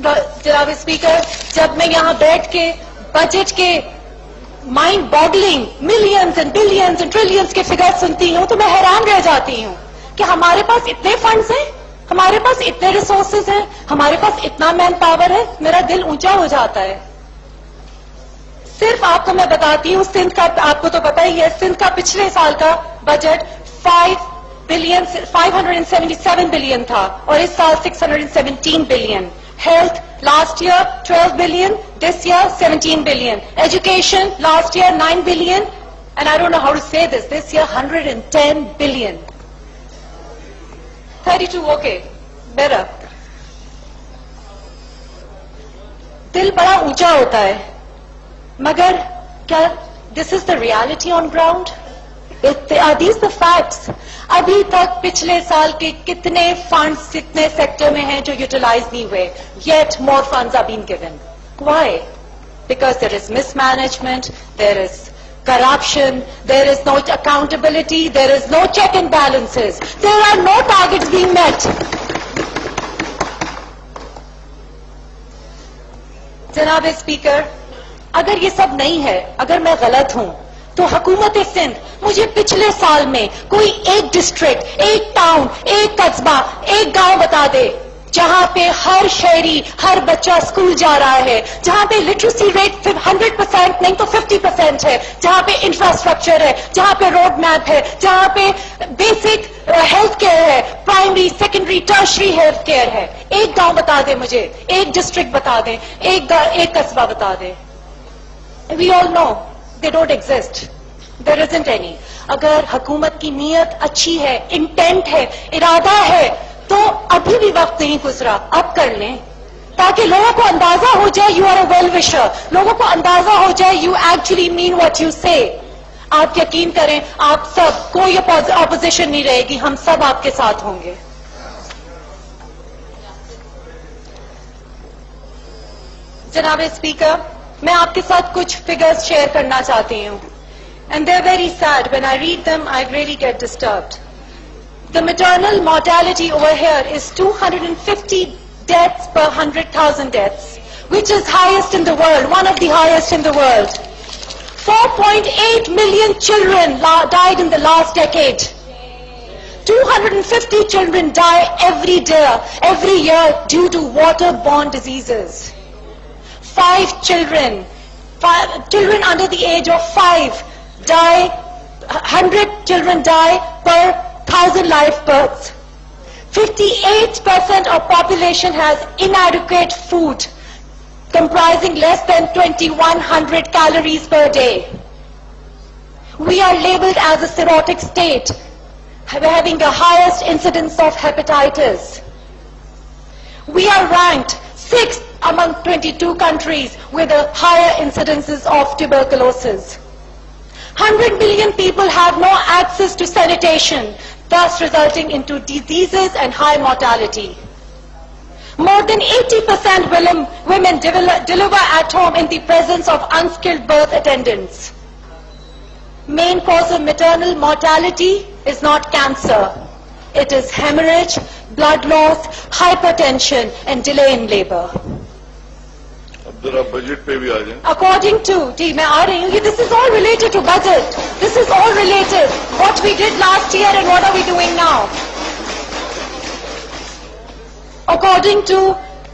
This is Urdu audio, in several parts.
جناب اسپیکر، جب میں یہاں بیٹھ کے بجٹ کے mind boggling millions and billions and trillions کے فگر سنتی ہوں تو میں حیران رہ جاتی ہوں کہ ہمارے پاس اتنے فنڈز ہیں، ہمارے پاس اتنے ریسورسز ہیں، ہمارے پاس اتنا مین پاور ہے، میرا دل اونچا ہو جاتا ہے. صرف آپ کو میں بتاتی ہوں، سندھ کا آپ کو تو پتہ ہی ہے، سندھ کا پچھلے سال کا بجٹ 577 بلین تھا اور اس سال 617 billion. Health last year 12 billion, this year 17 billion. Education last year 9 billion and I don't know how to say this year 110 billion. 32 okay better. دل بڑا اونچا ہوتا ہے، مگر کیا this is the reality on ground? Are these the facts? ابھی تک پچھلے سال کے کتنے فنڈز کتنے سیکٹر میں ہیں جو یوٹیلائز نہیں ہوئے؟ Yet more funds are been given. Why? Because there is mismanagement, there is corruption, there is no accountability, there is no check and balances, there are no targets being met. جناب اسپیکر، اگر یہ سب نہیں ہے، اگر میں غلط ہوں تو حکومت سندھ مجھے پچھلے سال میں کوئی ایک ڈسٹرکٹ، ایک ٹاؤن، ایک قصبہ، ایک گاؤں بتا دے جہاں پہ ہر شہری، ہر بچہ اسکول جا رہا ہے، جہاں پہ لٹریسی ریٹ 100% نہیں تو 50% ہے، جہاں پہ انفراسٹرکچر ہے، جہاں پہ روڈ میپ ہے، جہاں پہ بیسک ہیلتھ کیئر ہے، primary secondary tertiary health care ہے. ایک گاؤں بتا دیں مجھے، ایک ڈسٹرکٹ بتا دیں، ایک قصبہ بتا دیں. We all know they don't exist, there isn't any. اگر حکومت کی نیت اچھی ہے، انٹینٹ ہے، ارادہ ہے، تو ابھی بھی وقت نہیں گزرا، اب کر لیں تاکہ لوگوں کو اندازہ ہو جائے یو آر اے ویل وشر، لوگوں کو اندازہ ہو جائے you actually mean what you سے. آپ یقین کریں، آپ سب، کوئی اپوزیشن نہیں رہے گی، ہم سب آپ کے ساتھ ہوں گے. جناب اسپیکر، میں آپ کے ساتھ کچھ فگرز شیئر کرنا چاہتی ہوں. And they're very sad. When I read them, I really get disturbed. The maternal mortality over here is 250 deaths per 100,000 deaths, which is highest in the world, one of the highest in the world. 4.8 million children died in the last decade. 250 children die every year due to waterborne diseases. 5 children under the age of 5 die, 100 children die per 1,000 live births. 58% of population has inadequate food, comprising less than 2,100 calories per day. We are labeled as a cirrhotic state, having the highest incidence of hepatitis. We are ranked 6th among 22 countries with the higher incidences of tuberculosis. 100 million people have no access to sanitation, thus resulting into diseases and high mortality. More than 80% women deliver at home in the presence of unskilled birth attendants. Main cause of maternal mortality is not cancer. It is hemorrhage, blood loss, hypertension, and delay in labor. ذرا بجٹ پہ بھی آ جائیں. According to, میں آ رہی ہوں, this is all related to budget. This is all related. What we did last year and what are we doing now? According to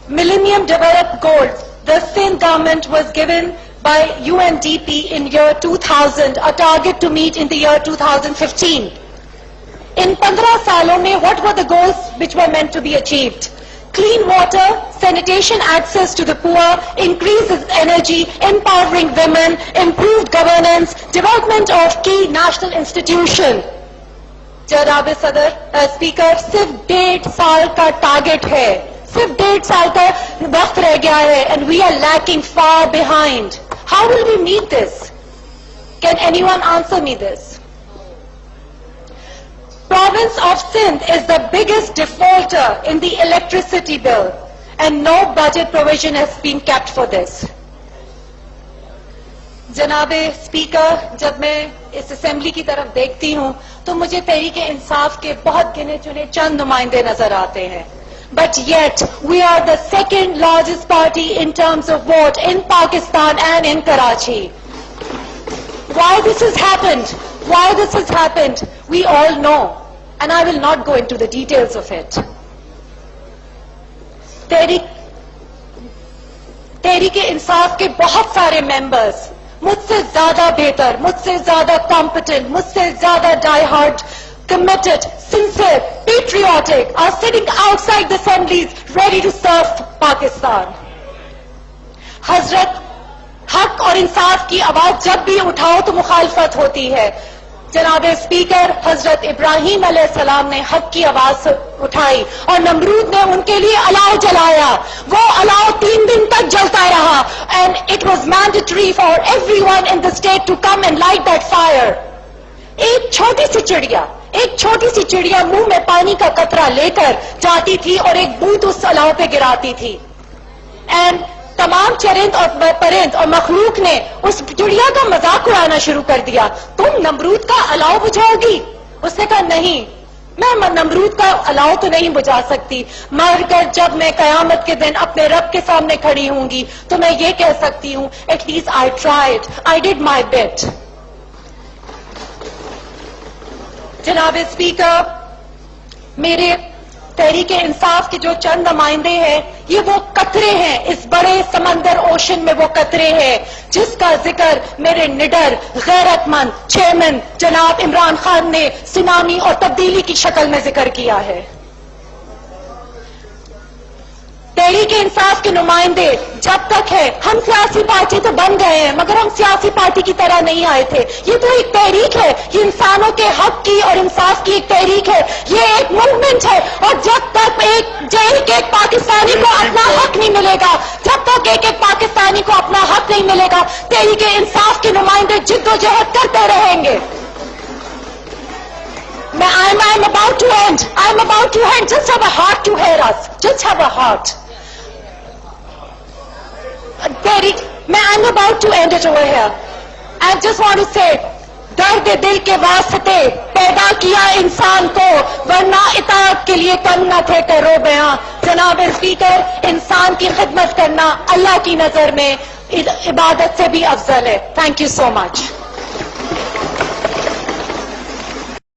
Millennium Development Goals, the Sindh government was given by UNDP in year 2000 a target to meet in the year 2015. In 15 سالوں میں what were the goals which were meant to be achieved? Clean water, sanitation access to the poor, increased energy, empowering women, improved governance, development of key national institution. جناب صدر اسپیکر، صرف 1.5 سال کا ٹارگٹ ہے، صرف 1.5 سال کا وقت رہ گیا ہے and we are lacking far behind. How will we meet this? Can anyone answer me this? Province of Sindh is the biggest defaulter in the electricity bill and no budget provision has been kept for this. جناب اسپیکر، جب میں اس اسمبلی کی طرف دیکھتی ہوں تو مجھے تحریک انصاف کے بہت گنے چنے چند نمائندے نظر آتے ہیں. But yet, we are the second largest party in terms of vote in Pakistan and in Karachi. Why this has happened? Why this has happened? We all know, and I will not go into the details of it. Tehreek-e-Insaf کے بہت سارے ممبرز مجھ سے زیادہ بہتر, مجھ سے زیادہ کمپٹنٹ, مجھ سے زیادہ ڈائی hard, committed, sincere, patriotic, are sitting outside the assemblies ready to serve Pakistan. حضرت, حق اور انصاف کی آواز جب بھی اٹھاؤ تو مخالفت ہوتی ہے. جناب اسپیکر, حضرت ابراہیم علیہ السلام نے حق کی آواز اٹھائی اور نمرود نے ان کے لیے الاؤ جلایا. وہ الاؤ 3 دن تک جلتا رہا, and it was mandatory for everyone in the state to come and light that fire. ایک چھوٹی سی چڑیا منہ میں پانی کا قطرہ لے کر جاتی تھی اور ایک بوند اس الاؤ پہ گراتی تھی. اینڈ تمام چرند اور پرند اور مخلوق نے اس چڑیا کا مذاق اڑانا شروع کر دیا. تم نمرود کا الاؤ بجھاؤ گی؟ اس نے کہا نہیں, میں نمرود کا الاؤ تو نہیں بجھا سکتی, مر کر جب میں قیامت کے دن اپنے رب کے سامنے کھڑی ہوں گی تو میں یہ کہہ سکتی ہوں, at least I tried, I did my bit. جناب اسپیکر, میرے تحریک انصاف کے جو چند نمائندے ہیں یہ وہ قطرے ہیں, اس بڑے سمندر اوشن میں وہ قطرے ہیں جس کا ذکر میرے نڈر غیرت مند چیئرمین جناب عمران خان نے سونامی اور تبدیلی کی شکل میں ذکر کیا ہے. تحریک انصاف کے نمائندے جب تک ہے, ہم سیاسی پارٹی تو بن گئے ہیں مگر ہم سیاسی پارٹی کی طرح نہیں آئے تھے. یہ تو ایک تحریک ہے, یہ انسانوں کے حق کی اور انصاف کی ایک تحریک ہے, یہ ایک موومنٹ ہے. اور جب تک ایک پاکستانی کو اپنا حق نہیں ملے گا, جب تک ایک پاکستانی کو اپنا حق نہیں ملے گا, تحریک انصاف کے نمائندے جد و جہد کرتے رہیں گے. I'm about to end. Just have a heart to hear us. Just have a heart. I'm about to end it over here. I just want to say, درد دل کے واسطے پیدا کیا انسان کو, ورنہ اطاعت کے لیے کم نہ تھے کرو بیاں. جناب اسپیکر, انسان کی خدمت کرنا اللہ کی نظر میں عبادت سے بھی افضل ہے. Thank you so much.